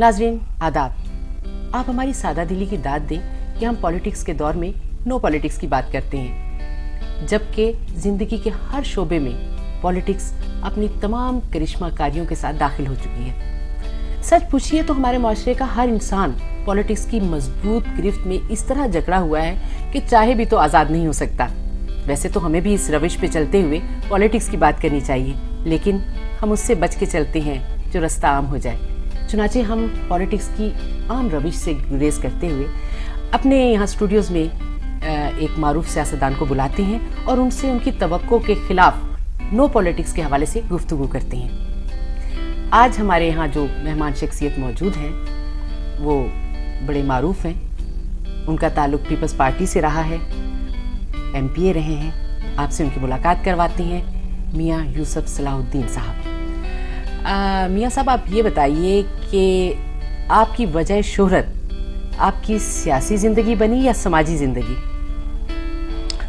नाज़रीन आदाब, आप हमारी सादा दिली की दाद दें कि हम पॉलिटिक्स के दौर में नो पॉलिटिक्स की बात करते हैं, जबकि ज़िंदगी के हर शोबे में पॉलिटिक्स अपनी तमाम करिश्माकारियों के साथ दाखिल हो चुकी है। सच पूछिए तो हमारे माशरे का हर इंसान पॉलिटिक्स की मजबूत गिरफ्त में इस तरह जकड़ा हुआ है कि चाहे भी तो आज़ाद नहीं हो सकता। वैसे तो हमें भी इस रविश पे चलते हुए पॉलिटिक्स की बात करनी चाहिए, लेकिन हम उससे बच के चलते हैं जो रास्ता आम हो जाए। चुनाचे हम पॉलिटिक्स की आम रविश से गुरेज करते हुए अपने यहाँ स्टूडियोज़ में एक मारूफ सियासतदान को बुलाते हैं और उनसे उनकी तवक्को के खिलाफ नो पॉलिटिक्स के हवाले से गुफ्तगू करते हैं। आज हमारे यहाँ जो मेहमान शख्सियत मौजूद हैं वो बड़े मारूफ हैं। उनका ताल्लुक़ पीपल्स पार्टी से रहा है, MPA रहे हैं। आपसे उनकी मुलाकात करवाते हैं मियाँ यूसुफ सलाहुद्दीन साहब। मियाँ साहब, आप ये बताइए कि आपकी वजह शोहरत आपकी सियासी ज़िंदगी बनी या समाजी ज़िंदगी?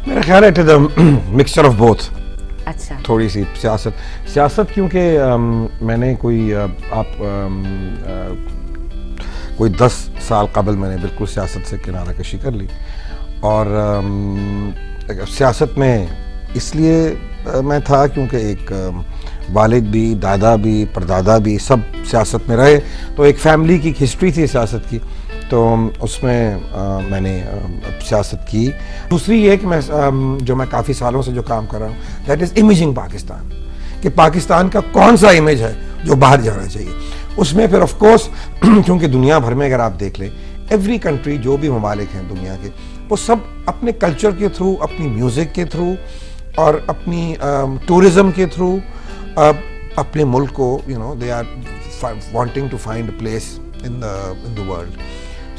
मेरा ख्याल है it is a mixture of both. अच्छा, थोड़ी सी सियासत क्योंकि मैंने कोई 10 साल कबल मैंने बिल्कुल सियासत से किनारा कशी कर ली, और सियासत में इसलिए मैं था क्योंकि एक वालिद भी, दादा भी, परदादा भी सब सियासत में रहे, तो एक फैमिली की हिस्ट्री थी सियासत की, तो उसमें मैंने सियासत की। दूसरी ये कि मैं काफ़ी सालों से जो काम कर रहा हूँ, दैट इज़ इमेजिंग पाकिस्तान, कि पाकिस्तान का कौन सा इमेज है जो बाहर जाना चाहिए। उसमें फिर ऑफ कोर्स क्योंकि दुनिया भर में अगर आप देख लें, एवरी कंट्री जो भी ममालिक हैं दुनिया के, वो सब अपने कल्चर के थ्रू, अपनी म्यूज़िक के थ्रू और अपनी टूरिज़म के थ्रू अपने मुल्क को they are wanting to find a place in the world.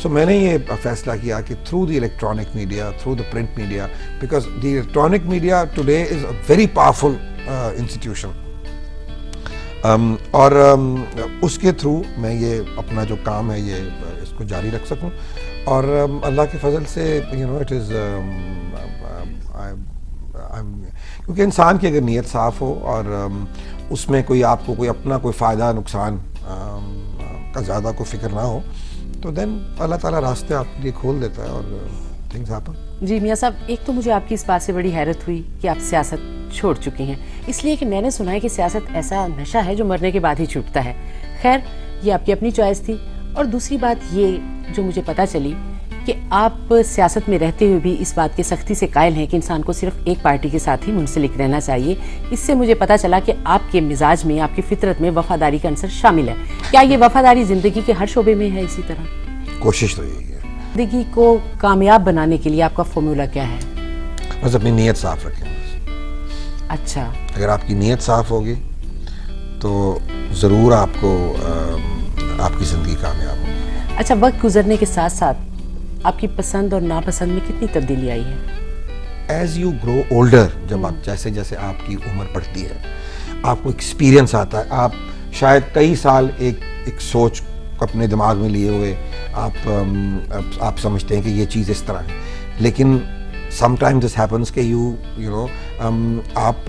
So मैंने ये फैसला किया कि through the electronic media, through the print media, because the electronic media today is a very powerful institution, और उसके थ्रू मैं ये अपना जो काम है ये इसको जारी रख सकूं, और अल्लाह के फजल से इट इज़ क्योंकि इंसान की अगर नीयत साफ़ हो और उसमें आपको कोई अपना कोई फ़ायदा नुकसान का ज़्यादा कोई फ़िक्र ना हो, तो देन अल्लाह ताला रास्ते आपके लिए खोल देता है और थिंग्स हैपन। जी मियाँ साहब, एक तो मुझे आपकी इस बात से बड़ी हैरत हुई कि आप सियासत छोड़ चुके हैं, इसलिए कि मैंने सुना है कि सियासत ऐसा नशा है जो मरने के बाद ही छूटता है। खैर, ये आपकी अपनी चॉइस थी। और दूसरी बात ये जो मुझे पता चली कि आप सियासत में रहते हुए भी इस बात के सख्ती से कायल हैं कि इंसान को सिर्फ एक पार्टी के साथ ही मुंसलिक रहना चाहिए। इससे मुझे पता चला कि आपके मिजाज में, आपकी फितरत में वफादारी का अंसर शामिल है। क्या ये वफादारी ज़िंदगी के हर शोबे में है इसी तरह? कोशिश तो यही है। ज़िंदगी को कामयाब बनाने के लिए आपका फॉर्मूला क्या है? बस अपनी नीयत साफ रखें। अच्छा, अगर आपकी नीयत साफ होगी तो ज़रूर आपकी ज़िंदगी कामयाब होगी। अच्छा, वक्त गुजरने के साथ साथ आपकी पसंद और नापसंद में कितनी तब्दीली आई है? एज यू ग्रो ओल्डर, जब आप जैसे जैसे आपकी उम्र बढ़ती है, आपको एक्सपीरियंस आता है, आप शायद कई साल एक सोच अपने दिमाग में लिए हुए आप समझते हैं कि ये चीज़ इस तरह है, लेकिन समटाइम्स दिस हैपन्स कि आप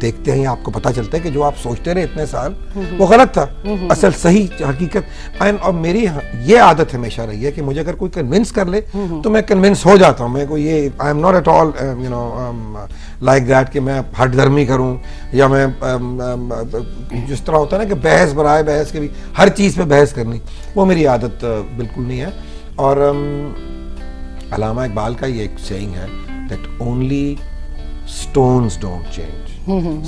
देखते हैं, आपको पता चलता है कि जो आप सोचते रहे इतने साल वो गलत था, असल सही हकीकत। और मेरी ये आदत हमेशा रही है कि मुझे अगर कोई कन्विंस कर ले तो मैं कन्विंस हो जाता हूँ। मैं कोई I am not at all like that कि मैं हठधर्मी करूँ, या मैं जिस तरह होता है ना कि बहस बराए बहस के भी हर चीज़ पे बहस करनी, वो मेरी आदत बिल्कुल नहीं है। और अल्लामा इकबाल का ये एक सेइंग है that only stones don't change,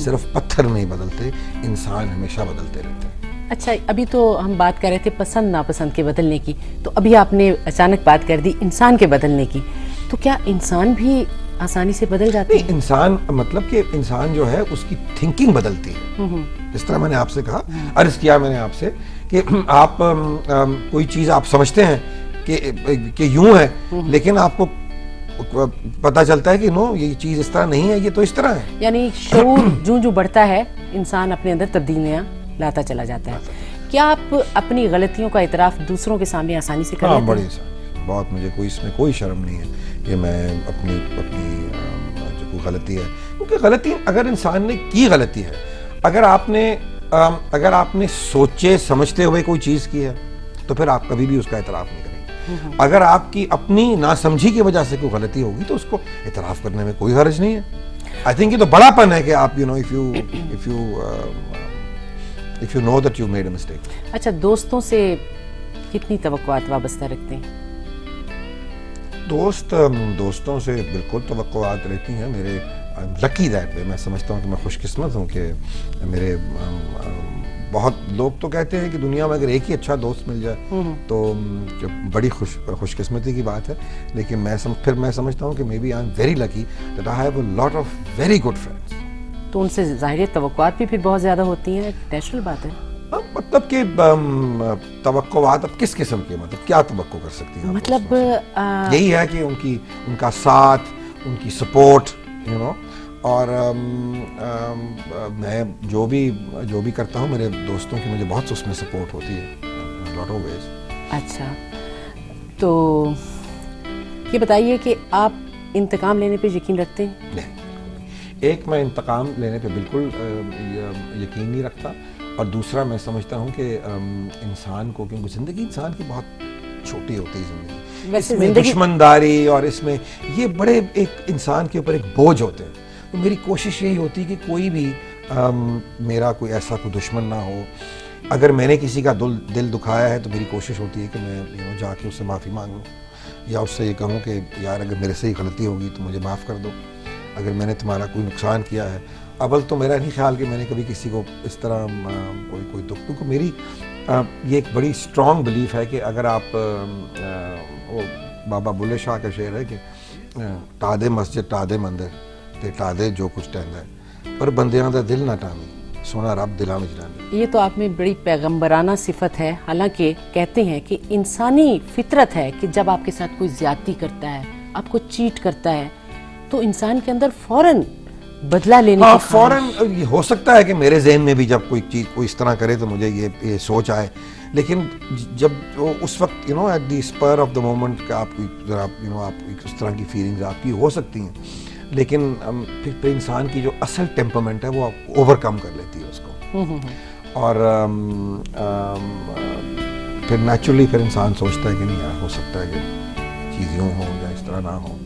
सिर्फ पत्थर नहीं बदलते, इंसान हमेशा बदलते रहते हैं। अच्छा, अभी तो हम बात कर रहे थे पसंद नापसंद के बदलने की, तो अभी आपने अचानक बात कर दी इंसान के बदलने की, तो क्या इंसान भी आसानी से बदल जाते हैं? इंसान मतलब कि इंसान जो है उसकी थिंकिंग बदलती है। जिस तरह मैंने आपसे कहा, अर्ज किया मैंने आपसे कि आप कोई चीज़ आप समझते हैं कि यूं है, लेकिन आपको पता चलता है कि नो, ये चीज़ इस तरह नहीं है, ये तो इस तरह है। यानी शऊर जो बढ़ता है इंसान अपने अंदर तब्दीलियाँ लाता चला जाता है। क्या आप अपनी गलतियों का इतराफ़ दूसरों के सामने आसानी से कर लेते हैं? बड़ी बहुत, मुझे इसमें कोई शर्म नहीं है कि मैं अपनी जो कोई गलती है, क्योंकि गलती अगर इंसान ने की गलती है, अगर आपने اگر آپ نے سوچے سمجھتے ہوئے کوئی چیز کی ہے تو پھر آپ کبھی بھی اس کا اعتراف نہیں کریں گے. اگر آپ کی اپنی ناسمجھی کی وجہ سے کوئی غلطی ہوگی تو اس کو اعتراف کرنے میں کوئی حرج نہیں ہے. آئی تھنک یہ تو بڑا پن ہے کہ آپ if you know that you made a mistake. اچھا, دوستوں سے کتنی توقعات وابستہ رکھتے ہیں؟ دوستوں سے بالکل توقعات رہتی ہیں. میرے لکی دیٹ وے, میں سمجھتا ہوں کہ میں خوش قسمت ہوں کہ میرے بہت لوگ تو کہتے ہیں کہ دنیا میں اگر ایک ہی اچھا دوست مل جائے تو بڑی خوش قسمتی کی بات ہے, لیکن پھر میں سمجھتا ہوں کہ may be I am very lucky that I have a lot of very good friends. تو ان سے ظاہر توقعات بھی پھر بہت زیادہ ہوتی ہیں, نیچرل بات ہے. مطلب کہ توقعات اب کس قسم کے, مطلب کیا توقع کر سکتی ہیں؟ مطلب یہی ہے کہ ان کا ساتھ, ان کی سپورٹ, یو نو. اور میں جو بھی کرتا ہوں میرے دوستوں کی مجھے بہت اس میں سپورٹ ہوتی ہے, لاٹ آف ویز. اچھا, تو یہ بتائیے کہ آپ انتقام لینے پہ یقین رکھتے ہیں؟ نہیں, ایک میں انتقام لینے پہ بالکل یقین نہیں رکھتا, اور دوسرا میں سمجھتا ہوں کہ انسان کو, کیونکہ زندگی انسان کی بہت چھوٹی ہوتی ہے زندگی, اس میں دشمنداری اور اس میں یہ بڑے ایک انسان کے اوپر ایک بوجھ ہوتے ہیں. تو میری کوشش یہی ہوتی ہے کہ کوئی بھی میرا کوئی ایسا کوئی دشمن نہ ہو. اگر میں نے کسی کا دل دکھایا ہے تو میری کوشش ہوتی ہے کہ میں جا کے اس سے معافی مانگوں, یا اس سے یہ کہوں کہ یار اگر میرے سے ہی غلطی ہوگی تو مجھے معاف کر دو, اگر میں نے تمہارا کوئی نقصان کیا ہے. اول تو میرا نہیں خیال کہ میں نے کبھی کسی کو اس طرح کوئی دکھ, کیونکہ میری یہ ایک بڑی اسٹرانگ بلیف ہے کہ اگر آپ, وہ بابا بلے شاہ کا شعر ہے کہ ٹادے مسجد ٹادے مندر تے ٹادے جو کچھ ٹہندا ہے پر بندیاں دا دل نہ ٹامی سونا رب دلاں وچ رہندا. یہ تو آپ میں بڑی پیغمبرانہ صفت ہے. حالانکہ کہتے ہیں کہ انسانی فطرت ہے کہ جب آپ کے ساتھ کوئی زیادتی کرتا ہے, آپ کو چیٹ کرتا ہے, تو انسان کے اندر فوراً بدلہ لینے کی فوراً یہ ہو سکتا ہے کہ میرے ذہن میں بھی جب کوئی چیز کوئی اس طرح کرے تو مجھے یہ سوچ آئے, لیکن جب اس وقت at the spur of the moment کہ آپ کی ذرا آپ اس طرح کی فیلنگز آپ کی ہو سکتی ہیں, لیکن پھر انسان کی جو اصل ٹیمپرمنٹ ہے وہ اوور کم کر لیتی ہے اس کو, اور پھر نیچرلی پھر انسان سوچتا ہے کہ نہیں یار ہو سکتا ہے کہ چیز یوں ہو یا اس طرح نہ ہو.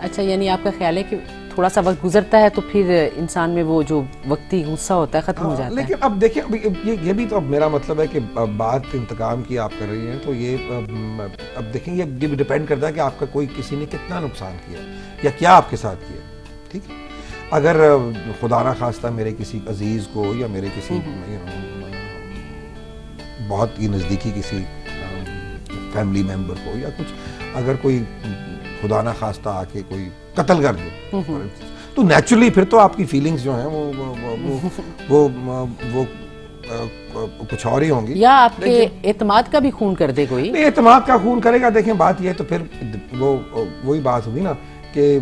اچھا, یعنی آپ کا خیال ہے کہ تھوڑا سا وقت گزرتا ہے تو پھر انسان میں وہ جو وقتی غصہ ہوتا ہے ختم ہو جاتا ہے. لیکن اب دیکھیں, یہ بھی تو اب میرا مطلب ہے کہ بات انتقام کی آپ کر رہی ہیں, تو یہ اب دیکھیں یہ ڈپینڈ کرتا ہے کہ آپ کا کوئی کسی نے کتنا نقصان کیا یا کیا آپ کے ساتھ کیا. ٹھیک ہے, اگر خدا نہ خواستہ میرے کسی عزیز کو یا میرے کسی بہت ہی نزدیکی کسی فیملی ممبر کو یا کچھ, اگر کوئی خدا نہ خواستہ آ کے کوئی قتل کر دے تو نیچرلی پھر تو آپ کی فیلنگز جو ہیں وہ کچھ اور ہی ہوں گی, یا آپ کے اعتماد کا بھی خون کر دے کوئی. اعتماد کا خون کرے گا. دیکھیں بات یہ ہے تو پھر وہی بات ہوگی نا کہ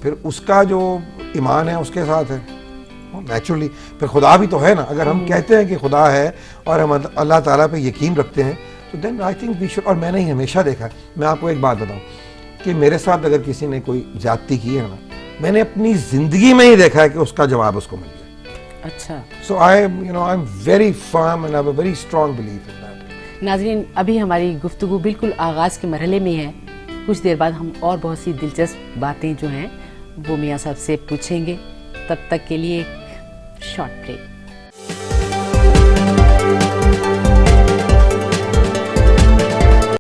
پھر اس کا جو ایمان ہے اس کے ساتھ ہے نیچرلی. پھر خدا بھی تو ہے نا, اگر ہم کہتے ہیں کہ خدا ہے اور ہم اللہ تعالیٰ پہ یقین رکھتے ہیں تو دین آئی تھنک وی شوڈ. اور میں نے ہمیشہ دیکھا ہے, میں آپ کو ایک بات بتاؤں کہ میرے ساتھ اگر کسی نے کوئی زیادتی کی ہے نا, میں نے اپنی زندگی میں ہی دیکھا ہے کہ اس کا جواب اس کو مل گیا. اچھا, so I am very firm and I have a very strong belief in that. ناظرین, ابھی ہماری گفتگو بالکل آغاز کے مرحلے میں ہے. کچھ دیر بعد ہم اور بہت سی دلچسپ باتیں جو ہیں وہ میاں صاحب سے پوچھیں گے. تب تک کے لیے شارٹ بریک.